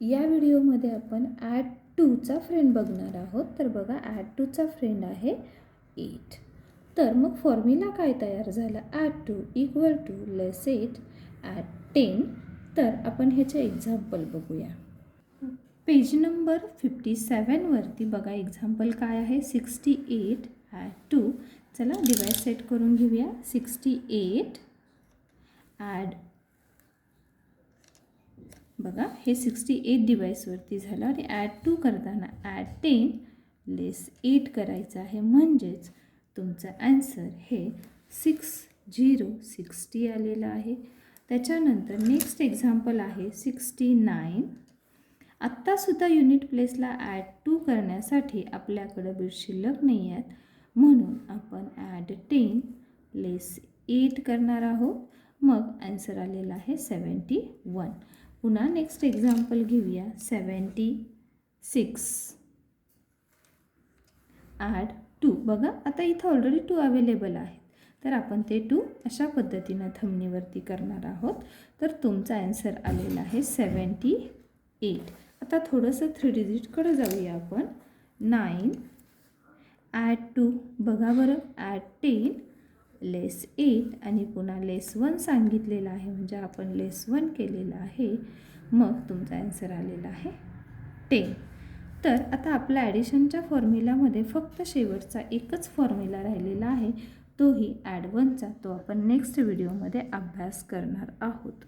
या व्हिडिओमध्ये आपण ॲड 2चा फ्रेंड बघणार आहोत. तर बघा ॲड 2चा फ्रेंड आहे 8. तर मग फॉर्म्युला काय तयार झाला? Add 2 equal to less 8 add 10. तर आपण ह्याचे एक्झाम्पल बघूया. पेज नंबर 57वरती बघा एक्झाम्पल काय आहे? 68 ॲड 2. चला डिवाइस सेट करून घेऊया. 68 ॲड बघा हे 68 डिवाइसवरती झालं आणि ॲड 2 करताना ॲड 10 लेस 8 करायचं आहे. म्हणजेच तुमचं ॲन्सर हे 6060 आलेलं आहे. त्याच्यानंतर नेक्स्ट एक्झाम्पल आहे 69. आत्तासुद्धा युनिट प्लेसला ॲड 2 करण्यासाठी आपल्याकडं शिल्लक नाही आहेत, म्हणून आपण ॲड 10 लेस 8 करणार आहोत. मग ॲन्सर आलेला आहे 71. पुन्हा नेक्स्ट एक्झाम्पल घेऊया. 76 ॲड 2. बघा आता इथं ऑलरेडी 2 अवेलेबल आहेत, तर आपण ते 2 अशा पद्धतीनं थंबनेवरती करणार आहोत. तर तुमचा ॲन्सर आलेला आहे 78. आता थोडंसं 3 डिजिटकडे जाऊया आपण. 9 ॲड 2. बघा बरं ॲड 10 लेस 8 आणि पुन्हा लेस 1 सांगितलेलं आहे, म्हणजे आपण लेस 1 केलेलं आहे. मग तुमचा ॲन्सर आलेला आहे 10. तर आता आपल्या ॲडिशनच्या फॉर्म्युलामध्ये फक्त शेवटचा एकच फॉर्म्युला राहिलेला आहे, तोही ॲड 1चा. तो आपण नेक्स्ट व्हिडिओमध्ये अभ्यास करणार आहोत.